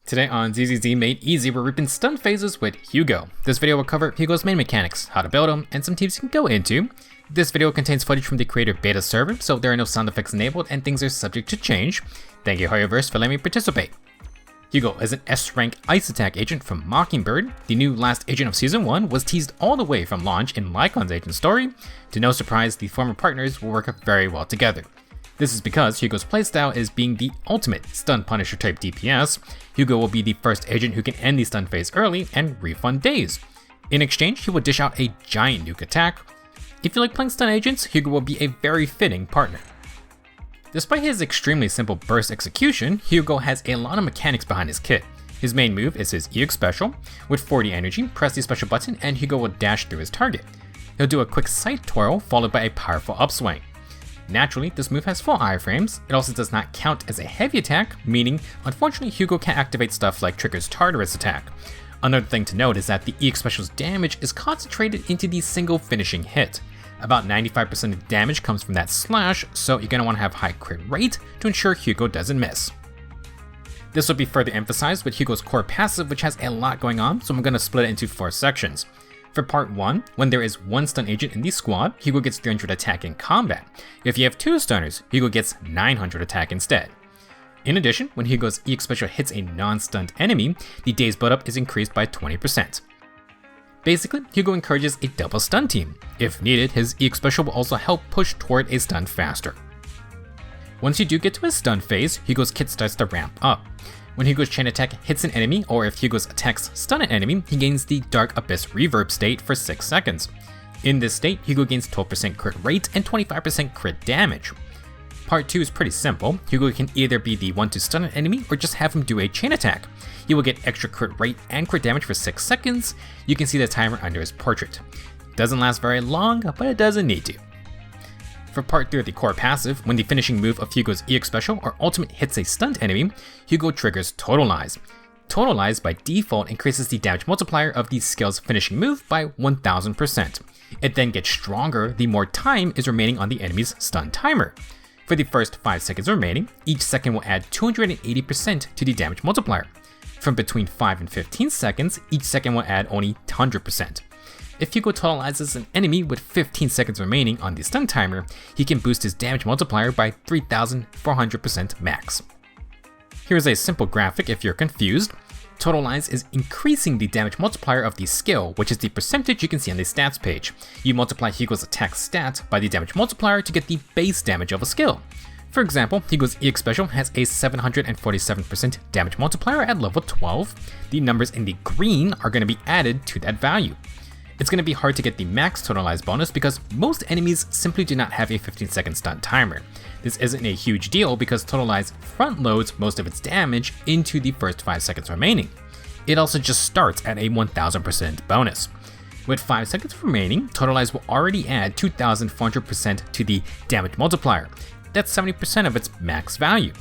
Today on ZZZ Made Easy, we're ripping stun phases with Hugo. This video will cover Hugo's main mechanics, how to build them, and some tips you can go into. This video contains footage from the creator beta server, so there are no sound effects enabled and things are subject to change. Thank you Hoyoverse for letting me participate. Hugo is an S-rank ice attack agent from Mockingbird. The new last agent of season 1 was teased all the way from launch in Lycon's agent story. To no surprise, the former partners will work very well together. This is because Hugo's playstyle is being the ultimate stun punisher type DPS. Hugo will be the first agent who can end the stun phase early and refund Daze. In exchange, he will dish out a giant nuke attack. If you like playing stun agents, Hugo will be a very fitting partner. Despite his extremely simple burst execution, Hugo has a lot of mechanics behind his kit. His main move is his EX special. With 40 energy, press the special button and Hugo will dash through his target. He'll do a quick side twirl followed by a powerful upswing. Naturally, this move has full iframes. It also does not count as a heavy attack, meaning, unfortunately, Hugo can't activate stuff like Trigger's Tartarus attack. Another thing to note is that the EX special's damage is concentrated into the single finishing hit. About 95% of the damage comes from that slash, so you're going to want to have high crit rate to ensure Hugo doesn't miss. This will be further emphasized with Hugo's core passive, which has a lot going on, so I'm going to split it into 4 sections. For part 1, when there is 1 stun agent in the squad, Hugo gets 300 attack in combat. If you have 2 stunners, Hugo gets 900 attack instead. In addition, when Hugo's EX special hits a non-stunned enemy, the Daze build-up is increased by 20%. Basically, Hugo encourages a double stun team. If needed, his EX special will also help push toward a stun faster. Once you do get to his stun phase, Hugo's kit starts to ramp up. When Hugo's chain attack hits an enemy, or if Hugo's attacks stun an enemy, he gains the Dark Abyss reverb state for 6 seconds. In this state, Hugo gains 12% crit rate and 25% crit damage. Part 2 is pretty simple. Hugo can either be the one to stun an enemy or just have him do a chain attack. He will get extra crit rate and crit damage for 6 seconds. You can see the timer under his portrait. Doesn't last very long, but it doesn't need to. For part 3 of the core passive, when the finishing move of Hugo's EX special or ultimate hits a stunned enemy, Hugo triggers Totalize. Totalize by default increases the damage multiplier of the skill's finishing move by 1000%. It then gets stronger the more time is remaining on the enemy's stun timer. For the first 5 seconds remaining, each second will add 280% to the damage multiplier. From between 5 and 15 seconds, each second will add only 100%. If Hugo totalizes an enemy with 15 seconds remaining on the stun timer, he can boost his damage multiplier by 3400% max. Here's a simple graphic if you're confused. Totalize is increasing the damage multiplier of the skill, which is the percentage you can see on the stats page. You multiply Hugo's attack stat by the damage multiplier to get the base damage of a skill. For example, Hugo's EX special has a 747% damage multiplier at level 12. The numbers in the green are going to be added to that value. It's going to be hard to get the max Totalize bonus because most enemies simply do not have a 15-second stun timer. This isn't a huge deal because Totalize front loads most of its damage into the first 5 seconds remaining. It also just starts at a 1000% bonus. With 5 seconds remaining, Totalize will already add 2400% to the damage multiplier. That's 70% of its max value.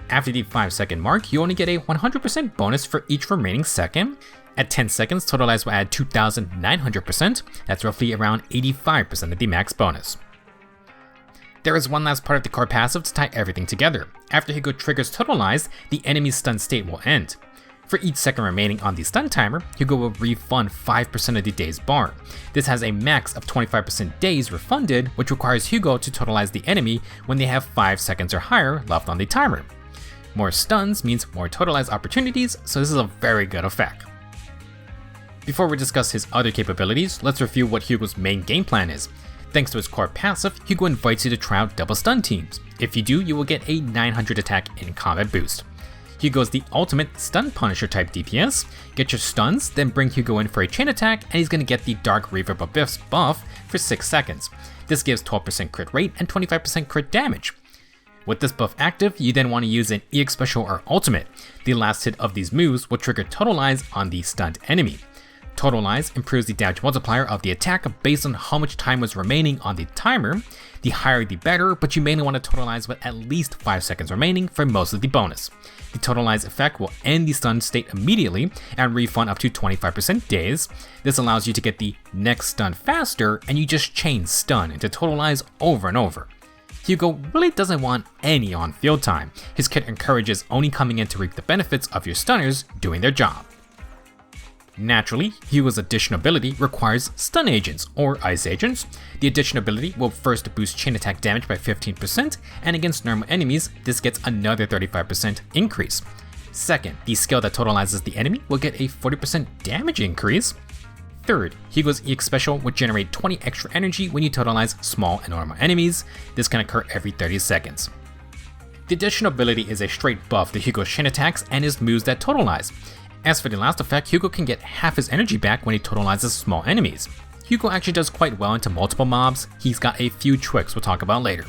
After the 5-second mark, you only get a 100% bonus for each remaining second. At 10 seconds, Totalize will add 2900%, that's roughly around 85% of the max bonus. There is one last part of the core passive to tie everything together. After Hugo triggers Totalize, the enemy's stun state will end. For each second remaining on the stun timer, Hugo will refund 5% of the Daze bar. This has a max of 25% Daze refunded, which requires Hugo to Totalize the enemy when they have 5 seconds or higher left on the timer. More stuns means more Totalize opportunities, so this is a very good effect. Before we discuss his other capabilities, let's review what Hugo's main game plan is. Thanks to his core passive, Hugo invites you to try out double stun teams. If you do, you will get a 900 attack in combat boost. Hugo's the ultimate stun punisher type DPS. Get your stuns, then bring Hugo in for a chain attack, and he's going to get the Dark Reverb Abyss buff for 6 seconds. This gives 12% crit rate and 25% crit damage. With this buff active, you then want to use an EX special or ultimate. The last hit of these moves will trigger Totalize on the stunned enemy. Totalize improves the damage multiplier of the attack based on how much time was remaining on the timer. The higher the better, but you mainly want to Totalize with at least 5 seconds remaining for most of the bonus. The Totalize effect will end the stun state immediately and refund up to 25% Daze. This allows you to get the next stun faster and you just chain stun into Totalize over and over. Hugo really doesn't want any on-field time. His kit encourages only coming in to reap the benefits of your stunners doing their job. Naturally, Hugo's addition ability requires stun agents, or ice agents. The addition ability will first boost chain attack damage by 15%, and against normal enemies, this gets another 35% increase. Second, the skill that totalizes the enemy will get a 40% damage increase. Third, Hugo's EX special would generate 20 extra energy when you totalize small and normal enemies. This can occur every 30 seconds. The addition ability is a straight buff to Hugo's chain attacks and his moves that totalize. As for the last effect, Hugo can get half his energy back when he totalizes small enemies. Hugo actually does quite well into multiple mobs. He's got a few tricks we'll talk about later.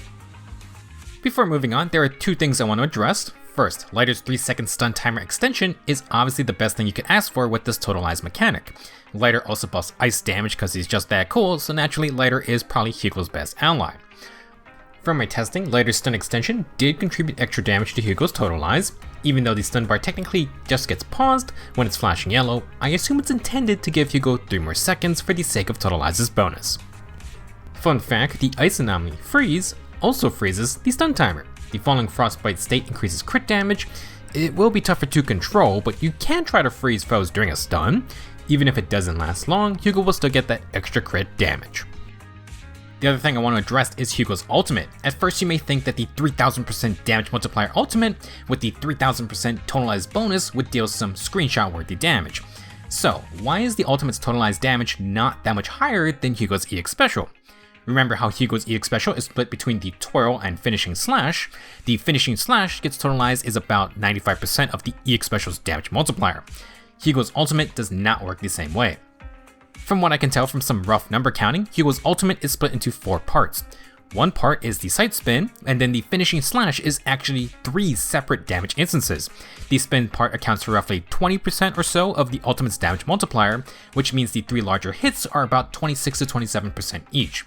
Before moving on, there are two things I want to address. First, Lighter's 3-second stun timer extension is obviously the best thing you could ask for with this Totalize mechanic. Lighter also buffs ice damage because he's just that cool, so naturally Lighter is probably Hugo's best ally. From my testing, Lighter's stun extension did contribute extra damage to Hugo's Totalize. Even though the stun bar technically just gets paused when it's flashing yellow, I assume it's intended to give Hugo 3 more seconds for the sake of Totalize's bonus. Fun fact, the ice anomaly freeze also freezes the stun timer. The falling frostbite state increases crit damage. It will be tougher to control, but you can try to freeze foes during a stun. Even if it doesn't last long, Hugo will still get that extra crit damage. The other thing I want to address is Hugo's ultimate. At first you may think that the 3000% damage multiplier ultimate with the 3000% totalize bonus would deal some screenshot worthy damage. So why is the ultimate's totalize damage not that much higher than Hugo's EX special? Remember how Hugo's EX special is split between the twirl and finishing slash. The finishing slash gets totalized is about 95% of the EX special's damage multiplier. Hugo's ultimate does not work the same way. From what I can tell from some rough number counting, Hugo's ultimate is split into 4 parts. One part is the side spin, and then the finishing slash is actually 3 separate damage instances. The spin part accounts for roughly 20% or so of the ultimate's damage multiplier, which means the 3 larger hits are about 26 to 27% each.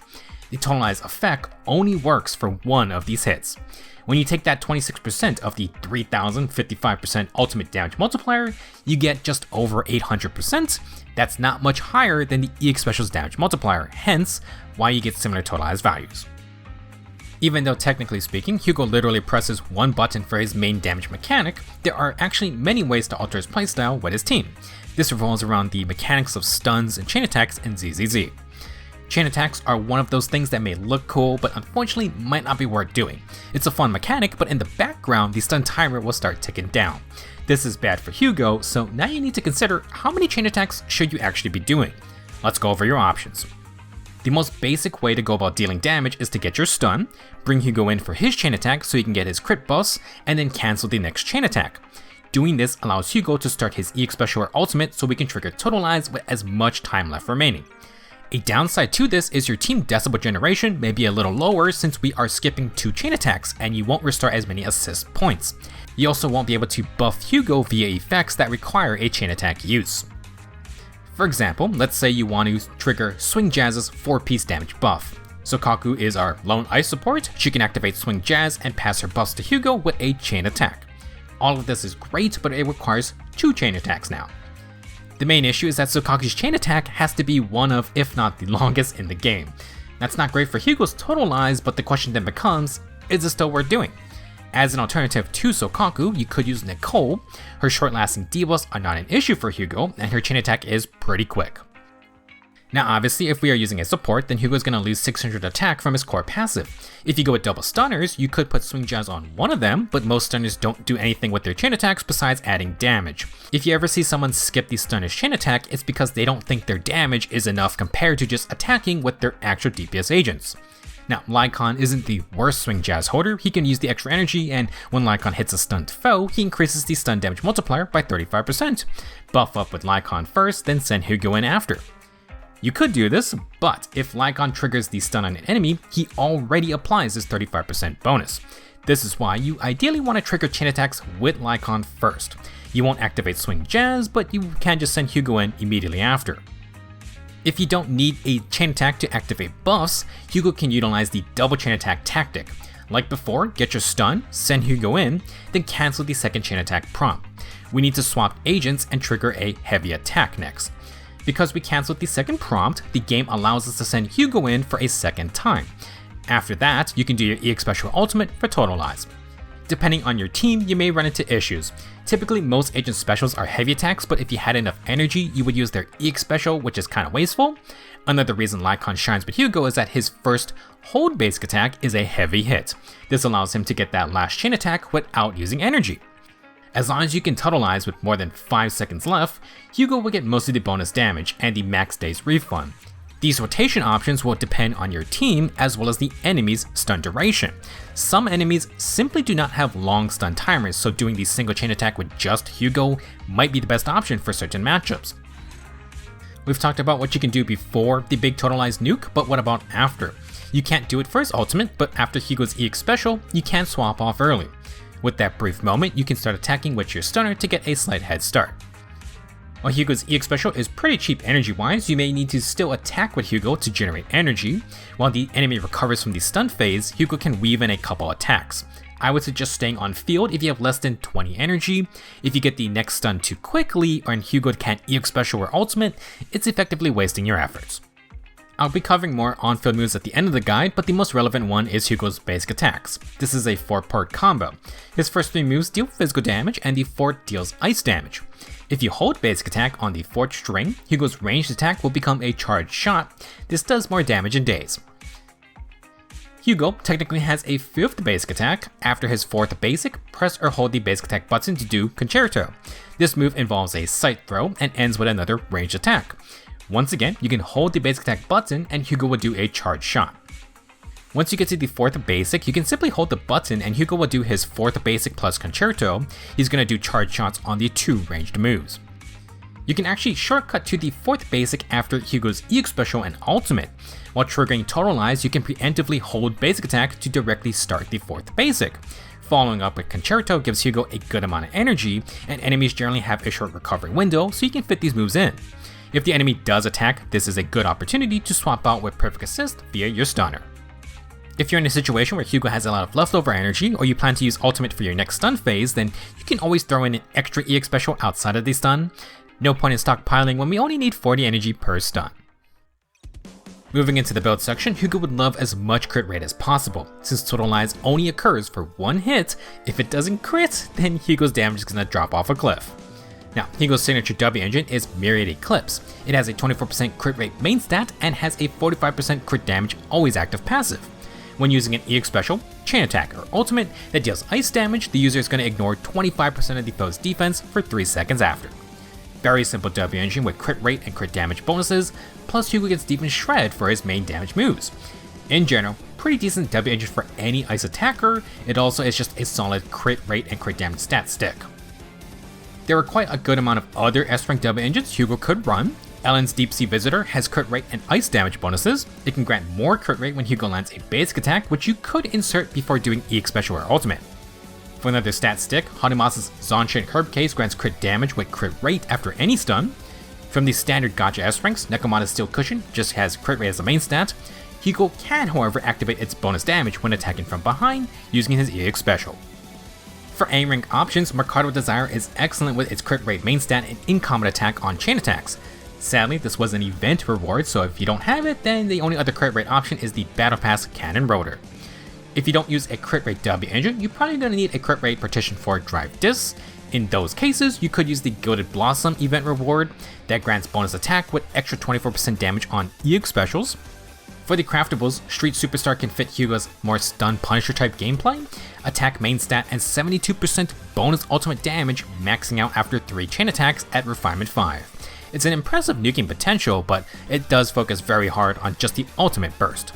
The totalize effect only works for one of these hits. When you take that 26% of the 3055% ultimate damage multiplier, you get just over 800%. That's not much higher than the EX special's damage multiplier, hence why you get similar totalized values. Even though technically speaking, Hugo literally presses one button for his main damage mechanic, there are actually many ways to alter his playstyle with his team. This revolves around the mechanics of stuns and chain attacks in ZZZ. Chain attacks are one of those things that may look cool, but unfortunately might not be worth doing. It's a fun mechanic, but in the background, the stun timer will start ticking down. This is bad for Hugo, so now you need to consider how many chain attacks should you actually be doing. Let's go over your options. The most basic way to go about dealing damage is to get your stun, bring Hugo in for his chain attack so he can get his crit buffs, and then cancel the next chain attack. Doing this allows Hugo to start his EX special or ultimate so we can trigger Totalize with as much time left remaining. A downside to this is your team decibel generation may be a little lower since we are skipping 2 chain attacks and you won't restore as many assist points. You also won't be able to buff Hugo via effects that require a chain attack use. For example, let's say you want to trigger Swing Jazz's 4-piece damage buff. Sokaku is our lone ice support. She can activate Swing Jazz and pass her buffs to Hugo with a chain attack. All of this is great, but it requires 2 chain attacks now. The main issue is that Sokaku's chain attack has to be one of, if not the longest in the game. That's not great for Hugo's Totalize, but the question then becomes, is it still worth doing? As an alternative to Sokaku, you could use Nicole. Her short-lasting debuffs are not an issue for Hugo, and her chain attack is pretty quick. Now obviously, if we are using a support, then Hugo's gonna lose 600 attack from his core passive. If you go with double stunners, you could put Swing Jazz on one of them, but most stunners don't do anything with their chain attacks besides adding damage. If you ever see someone skip the stunner's chain attack, it's because they don't think their damage is enough compared to just attacking with their actual DPS agents. Now, Lycon isn't the worst Swing Jazz holder. He can use the extra energy, and when Lycon hits a stunned foe, he increases the stun damage multiplier by 35%. Buff up with Lycon first, then send Hugo in after. You could do this, but if Lycon triggers the stun on an enemy, he already applies his 35% bonus. This is why you ideally want to trigger chain attacks with Lycon first. You won't activate Swing Jazz, but you can just send Hugo in immediately after. If you don't need a chain attack to activate buffs, Hugo can utilize the double chain attack tactic. Like before, get your stun, send Hugo in, then cancel the second chain attack prompt. We need to swap agents and trigger a heavy attack next. Because we canceled the second prompt, the game allows us to send Hugo in for a second time. After that, you can do your EX Special Ultimate for Totalize. Depending on your team, you may run into issues. Typically, most agent specials are heavy attacks, but if you had enough energy, you would use their EX Special, which is kinda wasteful. Another reason Lycon shines with Hugo is that his first hold basic attack is a heavy hit. This allows him to get that last chain attack without using energy. As long as you can Totalize with more than 5 seconds left, Hugo will get most of the bonus damage and the max Daze refund. These rotation options will depend on your team as well as the enemy's stun duration. Some enemies simply do not have long stun timers, so doing the single chain attack with just Hugo might be the best option for certain matchups. We've talked about what you can do before the big Totalize nuke, but what about after? You can't do it for his ultimate, but after Hugo's EX Special, you can swap off early. With that brief moment, you can start attacking with your stunner to get a slight head start. While Hugo's EX Special is pretty cheap energy wise, you may need to still attack with Hugo to generate energy. While the enemy recovers from the stun phase, Hugo can weave in a couple attacks. I would suggest staying on field if you have less than 20 energy. If you get the next stun too quickly, or Hugo can't EX Special or ultimate, it's effectively wasting your efforts. I'll be covering more on-field moves at the end of the guide, but the most relevant one is Hugo's basic attacks. This is a 4-part combo. His first 3 moves deal physical damage, and the 4th deals ice damage. If you hold basic attack on the 4th string, Hugo's ranged attack will become a charged shot. This does more damage in Daze. Hugo technically has a 5th basic attack. After his 4th basic, press or hold the basic attack button to do Concerto. This move involves a sight throw and ends with another ranged attack. Once again, you can hold the basic attack button and Hugo will do a charged shot. Once you get to the 4th basic, you can simply hold the button and Hugo will do his 4th basic plus Concerto. He's going to do charged shots on the 2 ranged moves. You can actually shortcut to the 4th basic after Hugo's EX Special and Ultimate. While triggering Totalize, you can preemptively hold basic attack to directly start the 4th basic. Following up with Concerto gives Hugo a good amount of energy, and enemies generally have a short recovery window, so you can fit these moves in. If the enemy does attack, this is a good opportunity to swap out with Perfect Assist via your stunner. If you're in a situation where Hugo has a lot of leftover energy, or you plan to use ultimate for your next stun phase, then you can always throw in an extra EX Special outside of the stun. No point in stockpiling when we only need 40 energy per stun. Moving into the build section, Hugo would love as much crit rate as possible. Since Totalize only occurs for 1 hit, if it doesn't crit, then Hugo's damage is going to drop off a cliff. Now, Hugo's signature W engine is Myriad Eclipse. It has a 24% crit rate main stat and has a 45% crit damage always active passive. When using an EX Special, Chain Attack, or Ultimate that deals ice damage, the user is going to ignore 25% of the foe's defense for 3 seconds after. Very simple W engine with crit rate and crit damage bonuses, plus Hugo gets Deep and Shred for his main damage moves. In general, pretty decent W engine for any ice attacker. It also is just a solid crit rate and crit damage stat stick. There are quite a good amount of other S-rank W engines Hugo could run. Ellen's Deep Sea Visitor has crit rate and ice damage bonuses. It can grant more crit rate when Hugo lands a basic attack, which you could insert before doing EX Special or Ultimate. For another stat stick, Hanimas's Zonshade Herb Case grants crit damage with crit rate after any stun. From the standard Gacha S-ranks, Nekomata's Steel Cushion just has crit rate as the main stat. Hugo can, however, activate its bonus damage when attacking from behind using his EX Special. For A-rank options, Mercado Desire is excellent with its crit rate main stat and in-combat attack on chain attacks. Sadly, this was an event reward, so if you don't have it, then the only other crit rate option is the Battle Pass Cannon Rotor. If you don't use a crit rate W engine, you're probably going to need a crit rate partition for Drive Discs. In those cases, you could use the Gilded Blossom event reward that grants bonus attack with extra 24% damage on EX Specials. For the craftables, Street Superstar can fit Hugo's more stun Punisher type gameplay, attack main stat, and 72% bonus ultimate damage, maxing out after 3 chain attacks at Refinement 5. It's an impressive nuking potential, but it does focus very hard on just the ultimate burst.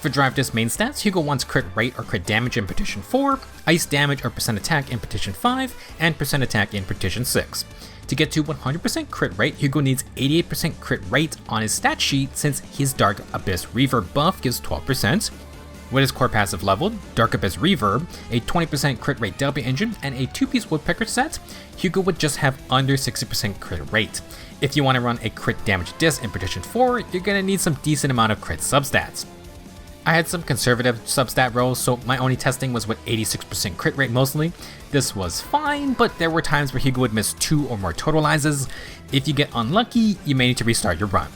For Drive Disc main stats, Hugo wants crit rate or crit damage in Petition 4, ice damage or % attack in Petition 5, and % attack in Petition 6. To get to 100% crit rate, Hugo needs 88% crit rate on his stat sheet since his Dark Abyss Reverb buff gives 12%. With his core passive leveled, Dark Abyss Reverb, a 20% crit rate W engine, and a 2-piece Woodpecker set, Hugo would just have under 60% crit rate. If you want to run a crit damage disc in Petition 4, you're going to need some decent amount of crit substats. I had some conservative substat rolls, so my only testing was with 86% crit rate mostly. This was fine, but there were times where Hugo would miss 2 or more Totalizes. If you get unlucky, you may need to restart your run.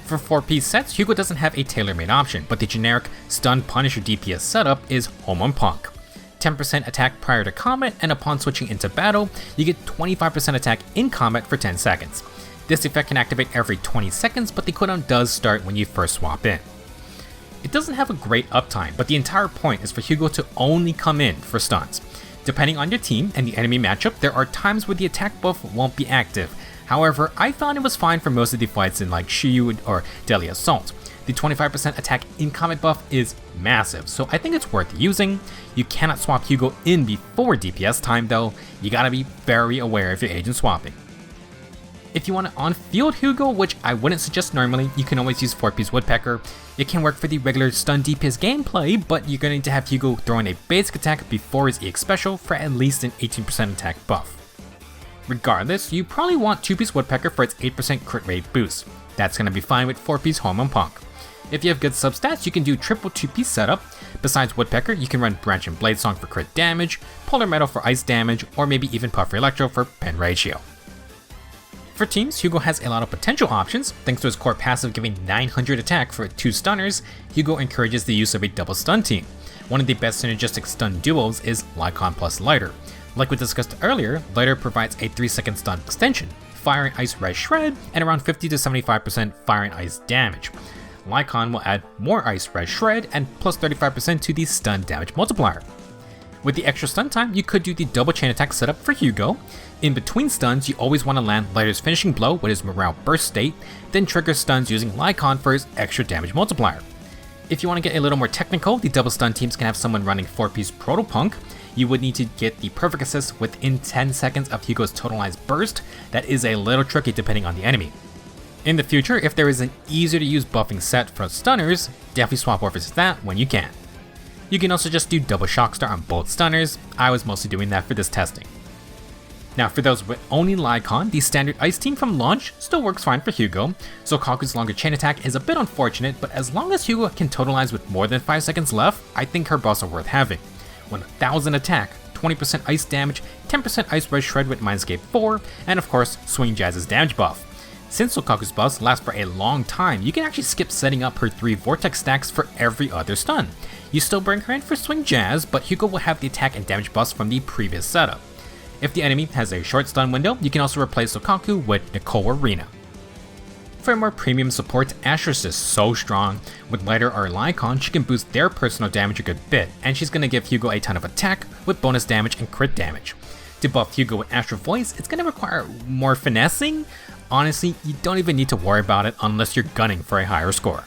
For 4-piece sets, Hugo doesn't have a tailor-made option, but the generic Stun Punisher DPS setup is home on Punk. 10% attack prior to combat, and upon switching into battle, you get 25% attack in combat for 10 seconds. This effect can activate every 20 seconds, but the cooldown does start when you first swap in. It doesn't have a great uptime, but the entire point is for Hugo to only come in for stuns. Depending on your team and the enemy matchup, there are times where the attack buff won't be active. However, I found it was fine for most of the fights in like Shiyu or Deadly Assault. The 25% attack in combat buff is massive, so I think it's worth using. You cannot swap Hugo in before DPS time though, you gotta be very aware of your agent swapping. If you want an on-field Hugo, which I wouldn't suggest normally, you can always use 4-piece Woodpecker. It can work for the regular stun DPS gameplay, but you're going to have Hugo throw in a basic attack before his EX special for at least an 18% attack buff. Regardless, you probably want 2-piece Woodpecker for its 8% crit rate boost. That's going to be fine with 4-piece Home and Punk. If you have good substats, you can do triple 2-piece setup. Besides Woodpecker, you can run Branch and Blade Song for crit damage, Polar Metal for ice damage, or maybe even Puffer Electro for pen ratio. For teams, Hugo has a lot of potential options. Thanks to his core passive giving 900 attack for 2 stunners, Hugo encourages the use of a double stun team. One of the best synergistic stun duos is Lycon plus Lighter. Like we discussed earlier, Lighter provides a 3-second stun extension, Fire and Ice Red Shred, and around 50 to 75% Fire and Ice damage. Lycon will add more Ice Red Shred and plus 35% to the stun damage multiplier. With the extra stun time, you could do the double chain attack setup for Hugo. In between stuns, you always want to land Lighter's finishing blow with his morale burst state, then trigger stuns using Lycon for his extra damage multiplier. If you want to get a little more technical, the double stun teams can have someone running 4-piece Protopunk. You would need to get the perfect assist within 10 seconds of Hugo's Totalize burst. That is a little tricky depending on the enemy. In the future, if there is an easier to use buffing set for stunners, definitely swap over to that when you can. You can also just do double Shockstar on both stunners. I was mostly doing that for this testing. Now for those with only Lycon, the standard ice team from launch still works fine for Hugo. So Kaku's longer chain attack is a bit unfortunate, but as long as Hugo can Totalize with more than 5 seconds left, I think her buffs are worth having. 1000 attack, 20% ice damage, 10% ice red shred with Mindscape 4, and of course Swing Jazz's damage buff. Since Sokaku's buffs last for a long time, you can actually skip setting up her 3 vortex stacks for every other stun. You still bring her in for Swing Jazz, but Hugo will have the attack and damage buffs from the previous setup. If the enemy has a short stun window, you can also replace Sokaku with Nicole Arena. For more premium support, Astra's is so strong. With Lighter or Lycon, she can boost their personal damage a good bit, and she's going to give Hugo a ton of attack with bonus damage and crit damage. To buff Hugo with Astra Voice, it's going to require more finessing. Honestly, you don't even need to worry about it unless you're gunning for a higher score.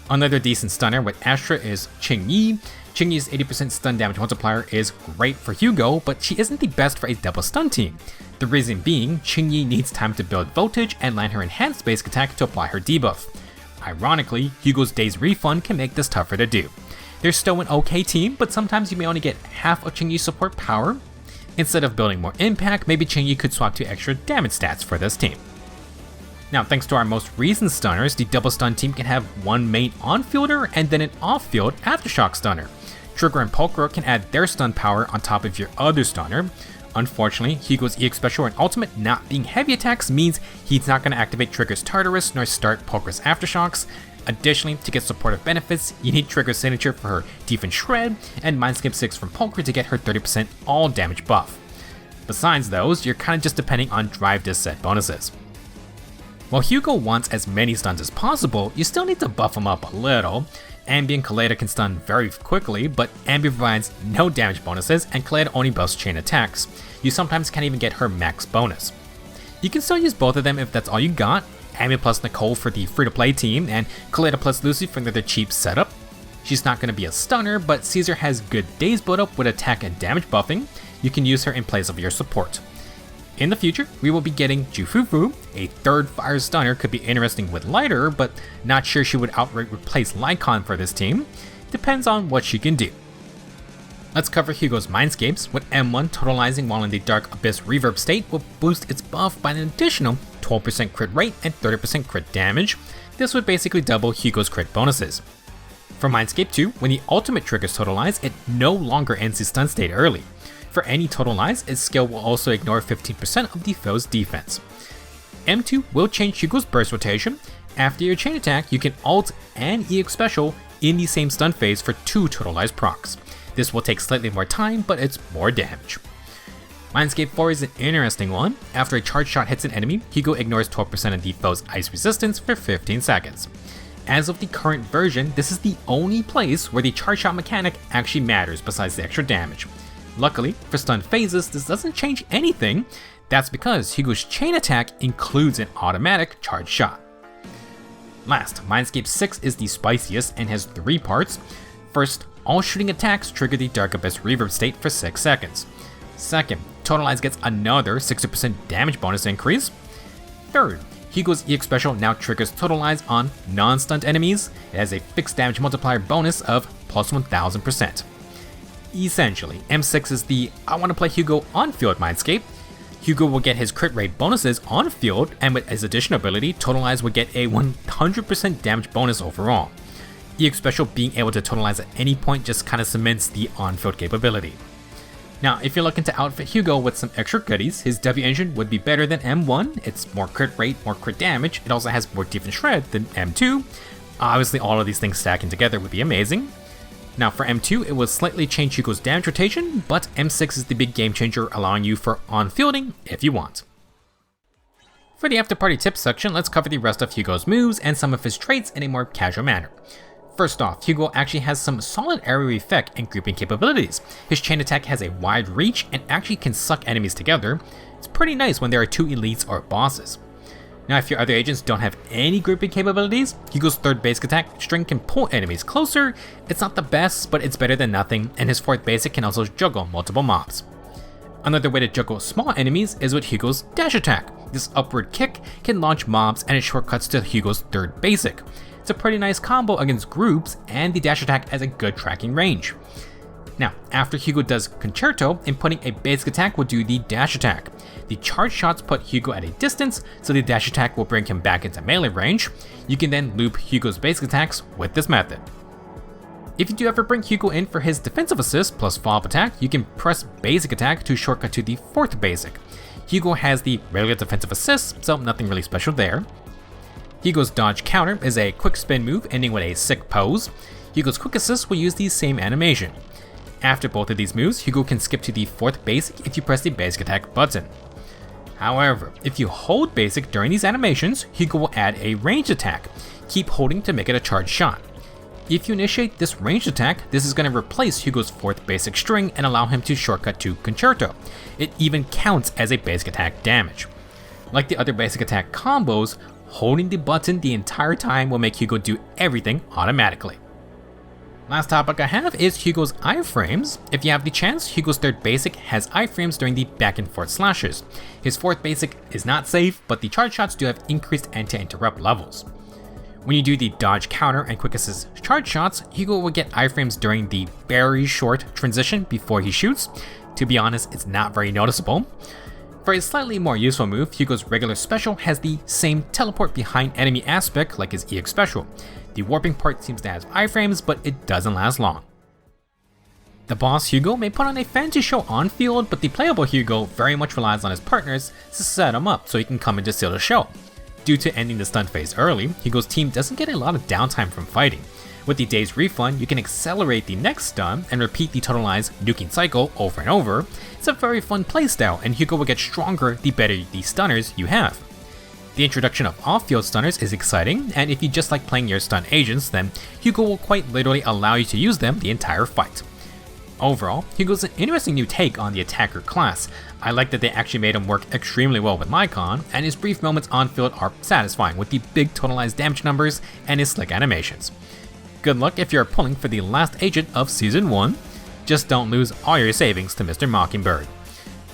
Another decent stunner with Astra is Qingyi. Qingyi's 80% stun damage multiplier is great for Hugo, but she isn't the best for a double stun team. The reason being, Qingyi needs time to build voltage and land her enhanced basic attack to apply her debuff. Ironically, Hugo's Daze refund can make this tougher to do. They're still an okay team, but sometimes you may only get half of Qingyi's support power. Instead of building more impact, maybe Qingyi could swap to extra damage stats for this team. Now, thanks to our most recent stunners, the double stun team can have one main on-fielder and then an off-field aftershock stunner. Trigger and Pulcro can add their stun power on top of your other stunner. Unfortunately, Hugo's EX Special and Ultimate not being heavy attacks means he's not going to activate Trigger's Tartarus nor start Pulcro's Aftershocks. Additionally, to get supportive benefits, you need Trigger's signature for her Defense Shred and Mindscape 6 from Pulcro to get her 30% all damage buff. Besides those, you're kind of just depending on Drive Disc set bonuses. While Hugo wants as many stuns as possible, you still need to buff him up a little. Ambi and Kaleda can stun very quickly, but Ambi provides no damage bonuses and Kaleda only buffs chain attacks. You sometimes can't even get her max bonus. You can still use both of them if that's all you got. Ambi plus Nicole for the free-to-play team, and Kaleda plus Lucy for the cheap setup. She's not going to be a stunner, but Caesar has good Daze build-up with attack and damage buffing. You can use her in place of your support. In the future, we will be getting Jufufu. A third fire stunner could be interesting with Lighter, but not sure she would outright replace Lycon for this team. Depends on what she can do. Let's cover Hugo's Mindscapes, with M1 totalizing while in the Dark Abyss reverb state will boost its buff by an additional 12% crit rate and 30% crit damage. This would basically double Hugo's crit bonuses. For Mindscape 2, when the ultimate triggers Totalize, it no longer ends the stun state early. For any Totalize, its skill will also ignore 15% of the foe's defense. M2 will change Hugo's burst rotation. After your chain attack, you can ult and EX special in the same stun phase for 2 Totalize procs. This will take slightly more time, but it's more damage. Mindscape 4 is an interesting one. After a charge shot hits an enemy, Hugo ignores 12% of the foe's ice resistance for 15 seconds. As of the current version, this is the only place where the charge shot mechanic actually matters besides the extra damage. Luckily, for stun phases, this doesn't change anything. That's because Hugo's chain attack includes an automatic charge shot. Last, Mindscape 6 is the spiciest and has 3 parts. First, all shooting attacks trigger the Dark Abyss reverb state for 6 seconds. Second, Totalize gets another 60% damage bonus increase. Third, Hugo's EX special now triggers Totalize on non-stunned enemies. It has a fixed damage multiplier bonus of plus 1000%. Essentially, M6 is the I want to play Hugo on field Mindscape. Hugo will get his crit rate bonuses on field, and with his additional ability, Totalize will get a 100% damage bonus overall. EX special being able to Totalize at any point just kinda cements the on-field capability. Now, if you're looking to outfit Hugo with some extra goodies, his W engine would be better than M1. It's more crit rate, more crit damage. It also has more defense shred than M2. Obviously, all of these things stacking together would be amazing. Now, for M2, it will slightly change Hugo's damage rotation, but M6 is the big game changer, allowing you for on-fielding if you want. For the after-party tips section, let's cover the rest of Hugo's moves and some of his traits in a more casual manner. First off, Hugo actually has some solid area effect and grouping capabilities. His chain attack has a wide reach and actually can suck enemies together. It's pretty nice when there are 2 elites or bosses. Now, if your other agents don't have any grouping capabilities, Hugo's 3rd basic attack string can pull enemies closer. It's not the best, but it's better than nothing, and his 4th basic can also juggle multiple mobs. Another way to juggle small enemies is with Hugo's dash attack. This upward kick can launch mobs and it shortcuts to Hugo's 3rd basic. It's a pretty nice combo against groups, and the dash attack has a good tracking range. Now, after Hugo does Concerto, inputting a basic attack will do the dash attack. The charge shots put Hugo at a distance, so the dash attack will bring him back into melee range. You can then loop Hugo's basic attacks with this method. If you do ever bring Hugo in for his defensive assist plus follow-up attack, you can press basic attack to shortcut to the 4th basic. Hugo has the regular defensive assist, so nothing really special there. Hugo's dodge counter is a quick spin move ending with a sick pose. Hugo's quick assist will use the same animation. After both of these moves, Hugo can skip to the 4th basic if you press the basic attack button. However, if you hold basic during these animations, Hugo will add a ranged attack. Keep holding to make it a charged shot. If you initiate this ranged attack, this is going to replace Hugo's 4th basic string and allow him to shortcut to Concerto. It even counts as a basic attack damage. Like the other basic attack combos, holding the button the entire time will make Hugo do everything automatically. Last topic I have is Hugo's iframes. If you have the chance, Hugo's 3rd basic has iframes during the back and forth slashes. His 4th basic is not safe, but the charge shots do have increased anti-interrupt levels. When you do the dodge counter and quick assist charge shots, Hugo will get iframes during the very short transition before he shoots. To be honest, it's not very noticeable. For a slightly more useful move, Hugo's regular special has the same teleport behind enemy aspect like his EX special. The warping part seems to have iframes, but it doesn't last long. The boss Hugo may put on a fancy show on field, but the playable Hugo very much relies on his partners to set him up so he can come in to steal the show. Due to ending the stun phase early, Hugo's team doesn't get a lot of downtime from fighting. With the Daze refund, you can accelerate the next stun and repeat the Totalize nuking cycle over and over. It's a very fun playstyle, and Hugo will get stronger the better the stunners you have. The introduction of off-field stunners is exciting, and if you just like playing your stun agents, then Hugo will quite literally allow you to use them the entire fight. Overall, Hugo's an interesting new take on the attacker class. I like that they actually made him work extremely well with Mycon, and his brief moments on field are satisfying with the big Totalized damage numbers and his slick animations. Good luck if you're pulling for the last agent of Season 1. Just don't lose all your savings to Mr. Mockingbird.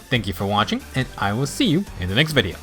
Thank you for watching, and I will see you in the next video.